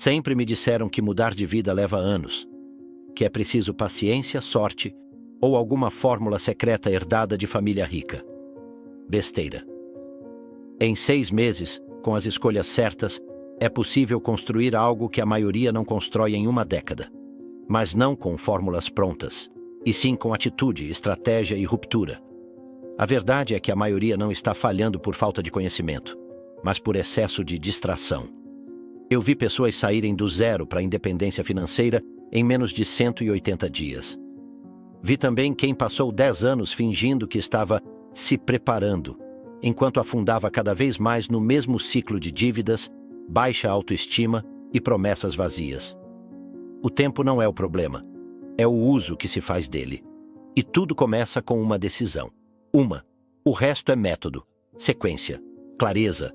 Sempre me disseram que mudar de vida leva anos, que é preciso paciência, sorte ou alguma fórmula secreta herdada de família rica. Besteira. Em 6 meses, com as escolhas certas, é possível construir algo que a maioria não constrói em uma década. Mas não com fórmulas prontas, e sim com atitude, estratégia e ruptura. A verdade é que a maioria não está falhando por falta de conhecimento, mas por excesso de distração. Eu vi pessoas saírem do zero para a independência financeira em menos de 180 dias. Vi também quem passou 10 anos fingindo que estava se preparando, enquanto afundava cada vez mais no mesmo ciclo de dívidas, baixa autoestima e promessas vazias. O tempo não é o problema, é o uso que se faz dele. E tudo começa com uma decisão. O resto é método, sequência, clareza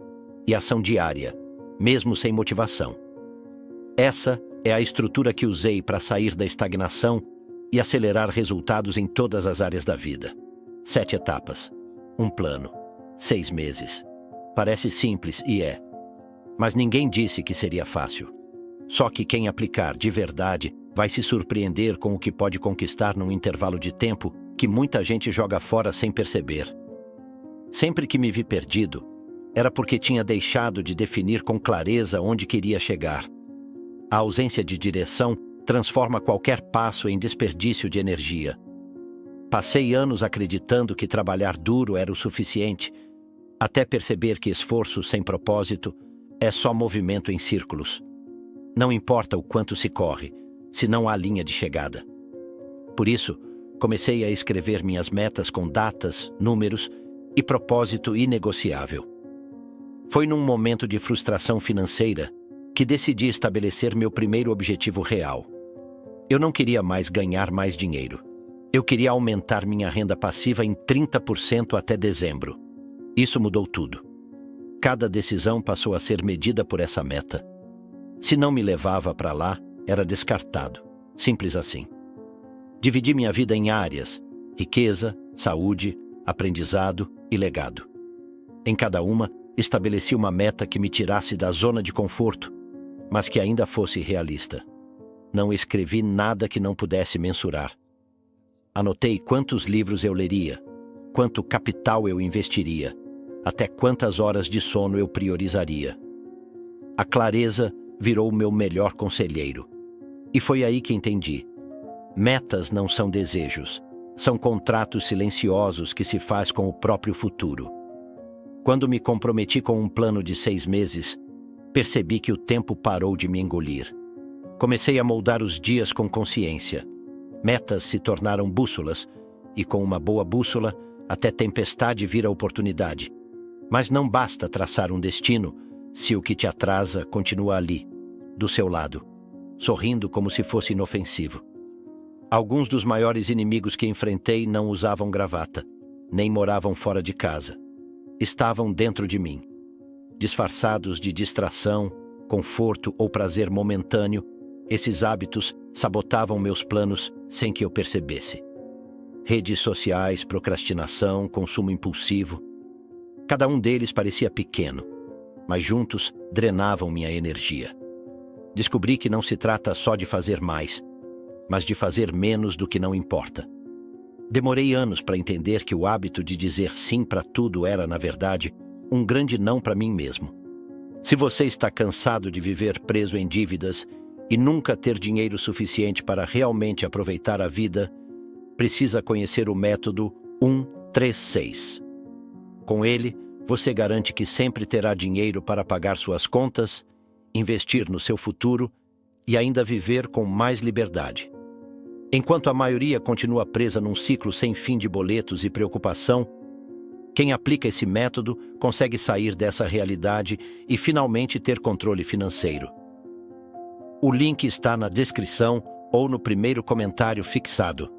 e ação diária, mesmo sem motivação. Essa é a estrutura que usei para sair da estagnação e acelerar resultados em todas as áreas da vida. 7 etapas, um plano, 6 meses. Parece simples e é. Mas ninguém disse que seria fácil. Só que quem aplicar de verdade vai se surpreender com o que pode conquistar num intervalo de tempo que muita gente joga fora sem perceber. Sempre que me vi perdido, era porque tinha deixado de definir com clareza onde queria chegar. A ausência de direção transforma qualquer passo em desperdício de energia. Passei anos acreditando que trabalhar duro era o suficiente, até perceber que esforço sem propósito é só movimento em círculos. Não importa o quanto se corre, se não há linha de chegada. Por isso, comecei a escrever minhas metas com datas, números e propósito inegociável. Foi num momento de frustração financeira que decidi estabelecer meu primeiro objetivo real. Eu não queria mais ganhar mais dinheiro. Eu queria aumentar minha renda passiva em 30% até dezembro. Isso mudou tudo. Cada decisão passou a ser medida por essa meta. Se não me levava para lá, era descartado. Simples assim. Dividi minha vida em áreas: riqueza, saúde, aprendizado e legado. Em cada uma, estabeleci uma meta que me tirasse da zona de conforto, mas que ainda fosse realista. Não escrevi nada que não pudesse mensurar. Anotei quantos livros eu leria, quanto capital eu investiria, até quantas horas de sono eu priorizaria. A clareza virou o meu melhor conselheiro. E foi aí que entendi. Metas não são desejos, são contratos silenciosos que se faz com o próprio futuro. Quando me comprometi com um plano de 6 meses, percebi que o tempo parou de me engolir. Comecei a moldar os dias com consciência. Metas se tornaram bússolas, e com uma boa bússola, até tempestade vira oportunidade. Mas não basta traçar um destino se o que te atrasa continua ali, do seu lado, sorrindo como se fosse inofensivo. Alguns dos maiores inimigos que enfrentei não usavam gravata, nem moravam fora de casa. Estavam dentro de mim. Disfarçados de distração, conforto ou prazer momentâneo, esses hábitos sabotavam meus planos sem que eu percebesse. Redes sociais, procrastinação, consumo impulsivo. Cada um deles parecia pequeno, mas juntos drenavam minha energia. Descobri que não se trata só de fazer mais, mas de fazer menos do que não importa. Demorei anos para entender que o hábito de dizer sim para tudo era, na verdade, um grande não para mim mesmo. Se você está cansado de viver preso em dívidas e nunca ter dinheiro suficiente para realmente aproveitar a vida, precisa conhecer o método 136. Com ele, você garante que sempre terá dinheiro para pagar suas contas, investir no seu futuro e ainda viver com mais liberdade. Enquanto a maioria continua presa num ciclo sem fim de boletos e preocupação, quem aplica esse método consegue sair dessa realidade e finalmente ter controle financeiro. O link está na descrição ou no primeiro comentário fixado.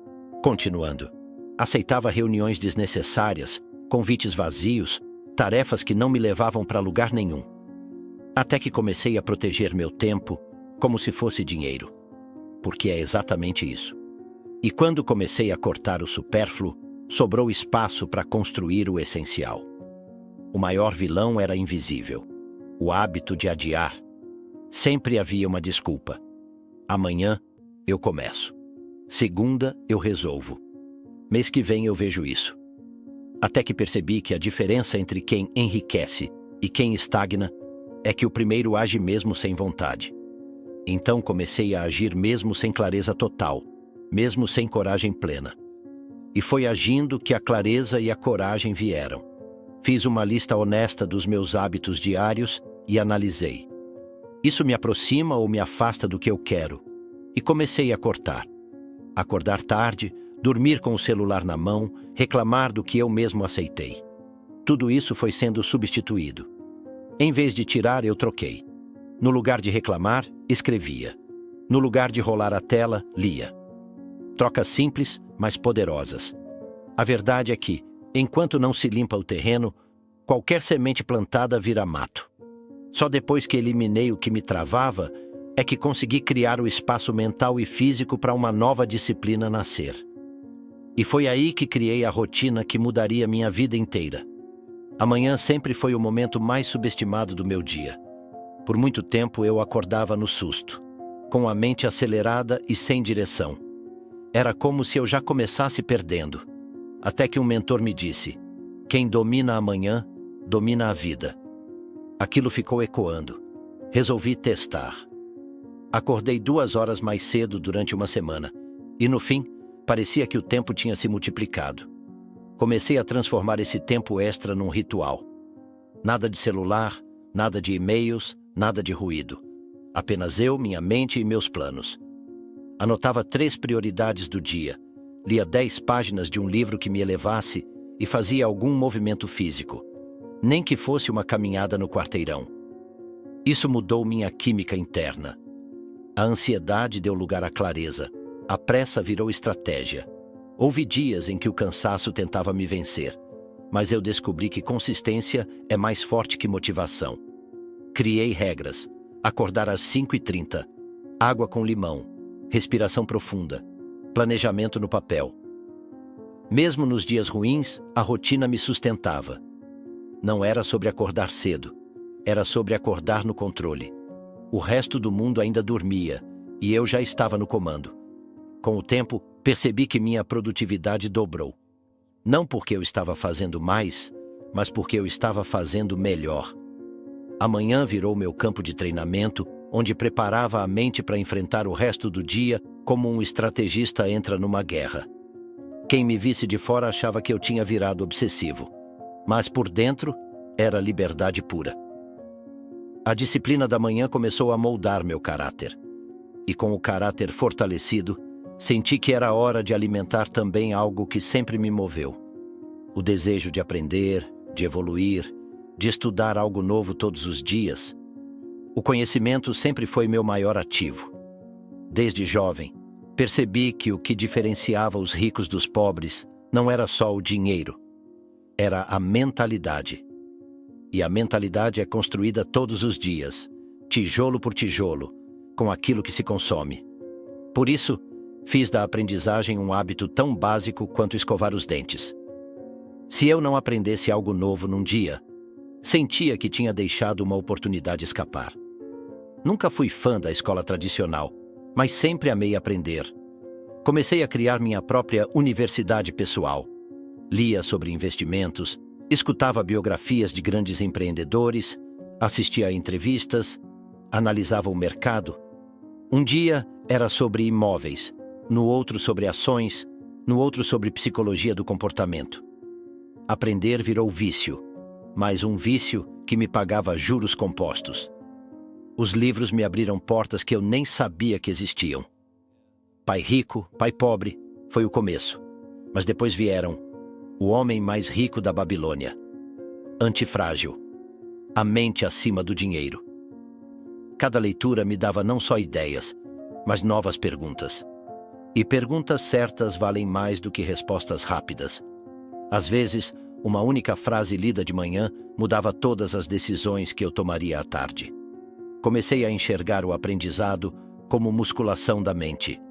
Continuando. Aceitava reuniões desnecessárias, convites vazios, tarefas que não me levavam para lugar nenhum. Até que comecei a proteger meu tempo como se fosse dinheiro. Porque é exatamente isso. E quando comecei a cortar o supérfluo, sobrou espaço para construir o essencial. O maior vilão era invisível. O hábito de adiar. Sempre havia uma desculpa. Amanhã eu começo. Segunda eu resolvo. Mês que vem eu vejo isso. Até que percebi que a diferença entre quem enriquece e quem estagna é que o primeiro age mesmo sem vontade. Então comecei a agir mesmo sem clareza total, mesmo sem coragem plena. E foi agindo que a clareza e a coragem vieram. Fiz uma lista honesta dos meus hábitos diários e analisei. Isso me aproxima ou me afasta do que eu quero? E comecei a cortar. Acordar tarde, dormir com o celular na mão, reclamar do que eu mesmo aceitei. Tudo isso foi sendo substituído. Em vez de tirar, eu troquei. No lugar de reclamar, escrevia. No lugar de rolar a tela, lia. Trocas simples, mas poderosas. A verdade é que, enquanto não se limpa o terreno, qualquer semente plantada vira mato. Só depois que eliminei o que me travava, é que consegui criar o espaço mental e físico para uma nova disciplina nascer. E foi aí que criei a rotina que mudaria minha vida inteira. Amanhã sempre foi o momento mais subestimado do meu dia. Por muito tempo eu acordava no susto, com a mente acelerada e sem direção. Era como se eu já começasse perdendo. Até que um mentor me disse: quem domina amanhã, domina a vida. Aquilo ficou ecoando. Resolvi testar. Acordei 2 horas mais cedo durante uma semana. E no fim, parecia que o tempo tinha se multiplicado. Comecei a transformar esse tempo extra num ritual. Nada de celular, nada de e-mails, nada de ruído. Apenas eu, minha mente e meus planos. Anotava 3 prioridades do dia. Lia 10 páginas de um livro que me elevasse e fazia algum movimento físico. Nem que fosse uma caminhada no quarteirão. Isso mudou minha química interna. A ansiedade deu lugar à clareza. A pressa virou estratégia. Houve dias em que o cansaço tentava me vencer, mas eu descobri que consistência é mais forte que motivação. Criei regras. Acordar às 5h30. Água com limão. Respiração profunda. Planejamento no papel. Mesmo nos dias ruins, a rotina me sustentava. Não era sobre acordar cedo. Era sobre acordar no controle. O resto do mundo ainda dormia, e eu já estava no comando. Com o tempo, percebi que minha produtividade dobrou. Não porque eu estava fazendo mais, mas porque eu estava fazendo melhor. Amanhã virou meu campo de treinamento, onde preparava a mente para enfrentar o resto do dia como um estrategista entra numa guerra. Quem me visse de fora achava que eu tinha virado obsessivo. Mas por dentro, era liberdade pura. A disciplina da manhã começou a moldar meu caráter. E com o caráter fortalecido, senti que era hora de alimentar também algo que sempre me moveu. O desejo de aprender, de evoluir, de estudar algo novo todos os dias. O conhecimento sempre foi meu maior ativo. Desde jovem, percebi que o que diferenciava os ricos dos pobres não era só o dinheiro, era a mentalidade. E a mentalidade é construída todos os dias, tijolo por tijolo, com aquilo que se consome. Por isso, fiz da aprendizagem um hábito tão básico quanto escovar os dentes. Se eu não aprendesse algo novo num dia, sentia que tinha deixado uma oportunidade escapar. Nunca fui fã da escola tradicional, mas sempre amei aprender. Comecei a criar minha própria universidade pessoal. Lia sobre investimentos, escutava biografias de grandes empreendedores, assistia a entrevistas, analisava o mercado. Um dia era sobre imóveis, no outro sobre ações, no outro sobre psicologia do comportamento. Aprender virou vício, mas um vício que me pagava juros compostos. Os livros me abriram portas que eu nem sabia que existiam. Pai Rico, Pai Pobre foi o começo, mas depois vieram O Homem Mais Rico da Babilônia, Antifrágil, A Mente Acima do Dinheiro. Cada leitura me dava não só ideias, mas novas perguntas. E perguntas certas valem mais do que respostas rápidas. Às vezes, uma única frase lida de manhã mudava todas as decisões que eu tomaria à tarde. Comecei a enxergar o aprendizado como musculação da mente.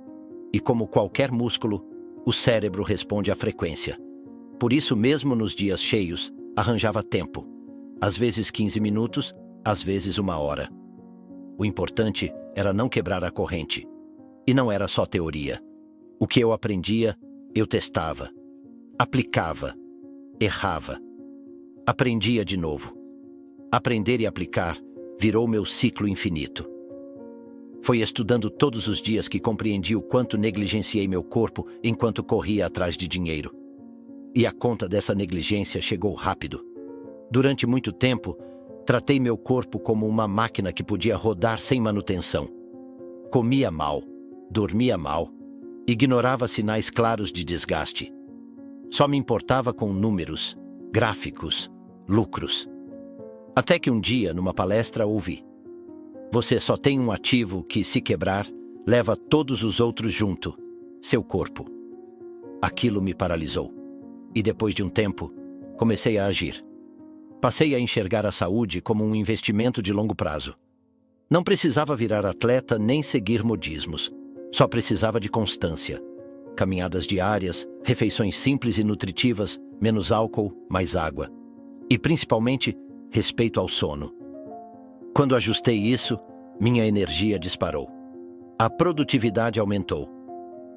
E como qualquer músculo, o cérebro responde à frequência. Por isso, mesmo nos dias cheios, arranjava tempo. Às vezes 15 minutos, às vezes 1 hora. O importante era não quebrar a corrente. E não era só teoria. O que eu aprendia, eu testava, aplicava, errava. Aprendia de novo. Aprender e aplicar virou meu ciclo infinito. Foi estudando todos os dias que compreendi o quanto negligenciei meu corpo enquanto corria atrás de dinheiro. E a conta dessa negligência chegou rápido. Durante muito tempo, tratei meu corpo como uma máquina que podia rodar sem manutenção. Comia mal, dormia mal, ignorava sinais claros de desgaste. Só me importava com números, gráficos, lucros. Até que um dia, numa palestra, ouvi: você só tem um ativo que, se quebrar, leva todos os outros junto, seu corpo. Aquilo me paralisou. E depois de um tempo, comecei a agir. Passei a enxergar a saúde como um investimento de longo prazo. Não precisava virar atleta nem seguir modismos. Só precisava de constância. Caminhadas diárias, refeições simples e nutritivas, menos álcool, mais água. E, principalmente, respeito ao sono. Quando ajustei isso, minha energia disparou. A produtividade aumentou.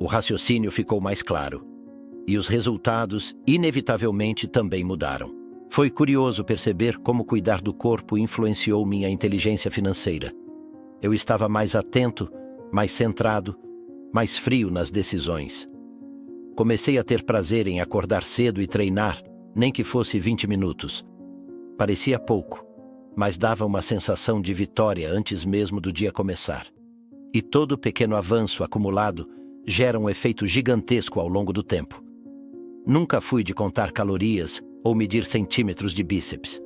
O raciocínio ficou mais claro. E os resultados, inevitavelmente, também mudaram. Foi curioso perceber como cuidar do corpo influenciou minha inteligência financeira. Eu estava mais atento, mais centrado, mais frio nas decisões. Comecei a ter prazer em acordar cedo e treinar, nem que fosse 20 minutos. Parecia pouco, mas dava uma sensação de vitória antes mesmo do dia começar. E todo pequeno avanço acumulado gera um efeito gigantesco ao longo do tempo. Nunca fui de contar calorias ou medir centímetros de bíceps.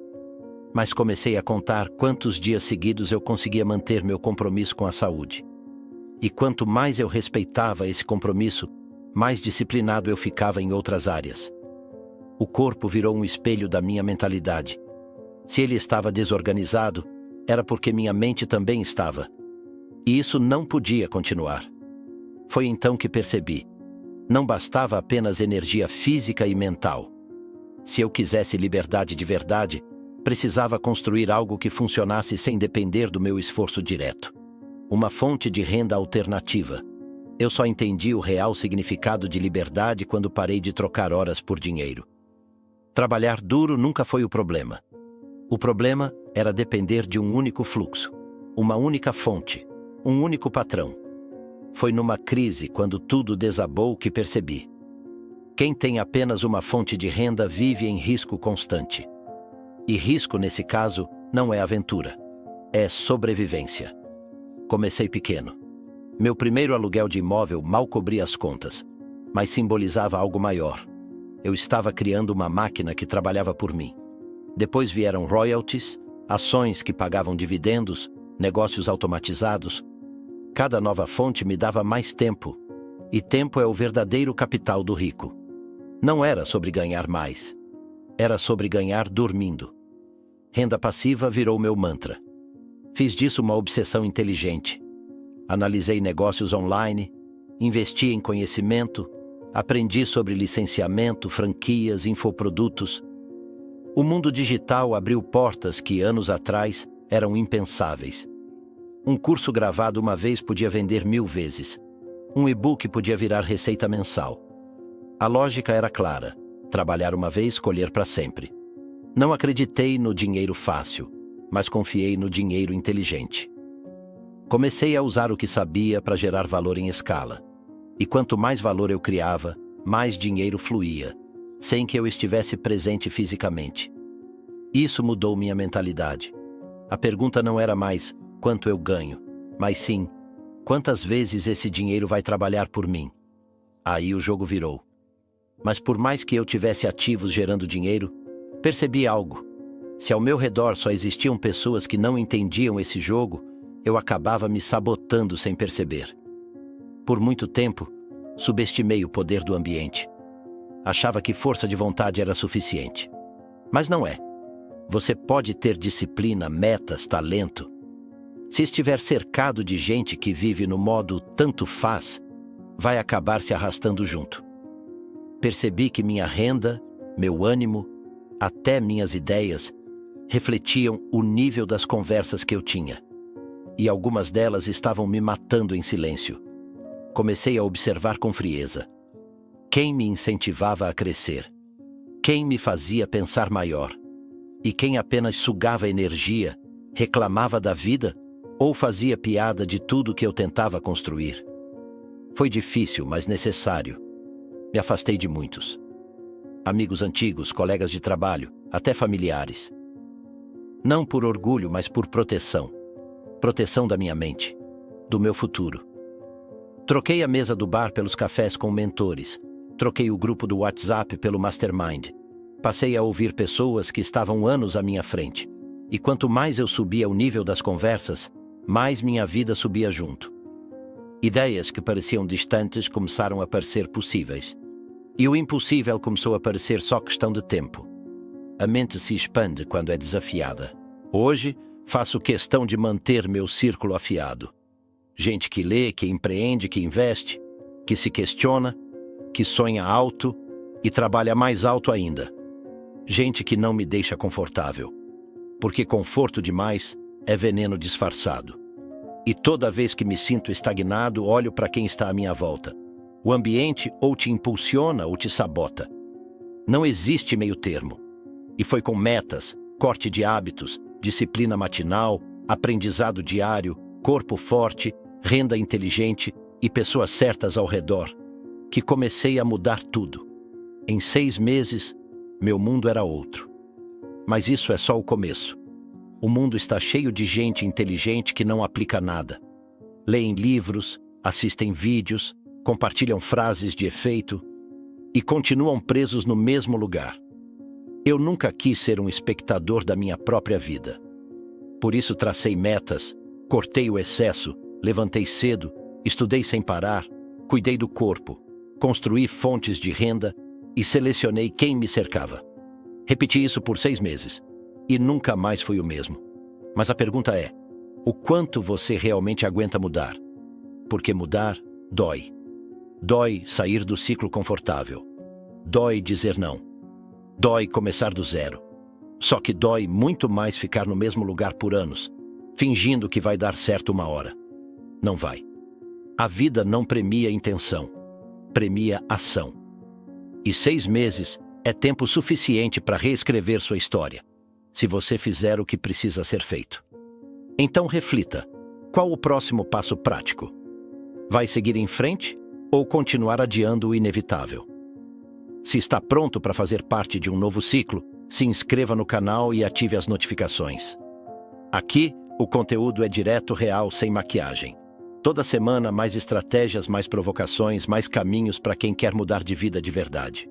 Mas comecei a contar quantos dias seguidos eu conseguia manter meu compromisso com a saúde. E quanto mais eu respeitava esse compromisso, mais disciplinado eu ficava em outras áreas. O corpo virou um espelho da minha mentalidade. Se ele estava desorganizado, era porque minha mente também estava. E isso não podia continuar. Foi então que percebi: não bastava apenas energia física e mental. Se eu quisesse liberdade de verdade, precisava construir algo que funcionasse sem depender do meu esforço direto. Uma fonte de renda alternativa. Eu só entendi o real significado de liberdade quando parei de trocar horas por dinheiro. Trabalhar duro nunca foi o problema. O problema era depender de um único fluxo, uma única fonte, um único patrão. Foi numa crise, quando tudo desabou, que percebi: quem tem apenas uma fonte de renda vive em risco constante. E risco, nesse caso, não é aventura, é sobrevivência. Comecei pequeno. Meu primeiro aluguel de imóvel mal cobria as contas, mas simbolizava algo maior. Eu estava criando uma máquina que trabalhava por mim. Depois vieram royalties, ações que pagavam dividendos, negócios automatizados. Cada nova fonte me dava mais tempo, e tempo é o verdadeiro capital do rico. Não era sobre ganhar mais, era sobre ganhar dormindo. Renda passiva virou meu mantra. Fiz disso uma obsessão inteligente. Analisei negócios online, investi em conhecimento, aprendi sobre licenciamento, franquias, infoprodutos. O mundo digital abriu portas que, anos atrás, eram impensáveis. Um curso gravado uma vez podia vender 1000 vezes. Um e-book podia virar receita mensal. A lógica era clara: trabalhar uma vez, colher para sempre. Não acreditei no dinheiro fácil, mas confiei no dinheiro inteligente. Comecei a usar o que sabia para gerar valor em escala. E quanto mais valor eu criava, mais dinheiro fluía, sem que eu estivesse presente fisicamente. Isso mudou minha mentalidade. A pergunta não era mais quanto eu ganho, mas sim, quantas vezes esse dinheiro vai trabalhar por mim. Aí o jogo virou. Mas por mais que eu tivesse ativos gerando dinheiro, percebi algo. Se ao meu redor só existiam pessoas que não entendiam esse jogo, eu acabava me sabotando sem perceber. Por muito tempo, subestimei o poder do ambiente. Achava que força de vontade era suficiente. Mas não é. Você pode ter disciplina, metas, talento. Se estiver cercado de gente que vive no modo tanto faz, vai acabar se arrastando junto. Percebi que minha renda, meu ânimo, até minhas ideias, refletiam o nível das conversas que eu tinha. e algumas delas estavam me matando em silêncio. Comecei a observar com frieza. Quem me incentivava a crescer? Quem me fazia pensar maior? E quem apenas sugava energia, reclamava da vida ou fazia piada de tudo que eu tentava construir? Foi difícil, mas necessário. Me afastei de muitos. Amigos antigos, colegas de trabalho, até familiares. Não por orgulho, mas por proteção. Proteção da minha mente, do meu futuro. Troquei a mesa do bar pelos cafés com mentores. Troquei o grupo do WhatsApp pelo Mastermind. Passei a ouvir pessoas que estavam anos à minha frente. E quanto mais eu subia o nível das conversas, mais minha vida subia junto. Ideias que pareciam distantes começaram a parecer possíveis. E o impossível começou a parecer só questão de tempo. A mente se expande quando é desafiada. Hoje, faço questão de manter meu círculo afiado. Gente que lê, que empreende, que investe, que se questiona, que sonha alto e trabalha mais alto ainda. Gente que não me deixa confortável. Porque conforto demais é veneno disfarçado. E toda vez que me sinto estagnado, olho para quem está à minha volta. O ambiente ou te impulsiona ou te sabota. Não existe meio termo. E foi com metas, corte de hábitos, disciplina matinal, aprendizado diário, corpo forte, renda inteligente e pessoas certas ao redor, que comecei a mudar tudo. Em 6 meses, meu mundo era outro. Mas isso é só o começo. O mundo está cheio de gente inteligente que não aplica nada. Leem livros, assistem vídeos, compartilham frases de efeito e continuam presos no mesmo lugar. Eu nunca quis ser um espectador da minha própria vida. Por isso tracei metas, cortei o excesso, levantei cedo, estudei sem parar, cuidei do corpo, construí fontes de renda e selecionei quem me cercava. Repeti isso por 6 meses e nunca mais fui o mesmo. Mas a pergunta é, o quanto você realmente aguenta mudar? Porque mudar dói. Dói sair do ciclo confortável. Dói dizer não. Dói começar do zero. Só que dói muito mais ficar no mesmo lugar por anos, fingindo que vai dar certo uma hora. Não vai. A vida não premia intenção, premia ação. E 6 meses é tempo suficiente para reescrever sua história, se você fizer o que precisa ser feito. Então reflita, qual o próximo passo prático? Vai seguir em frente ou continuar adiando o inevitável? Se está pronto para fazer parte de um novo ciclo, se inscreva no canal e ative as notificações. Aqui, o conteúdo é direto, real, sem maquiagem. Toda semana, mais estratégias, mais provocações, mais caminhos para quem quer mudar de vida de verdade.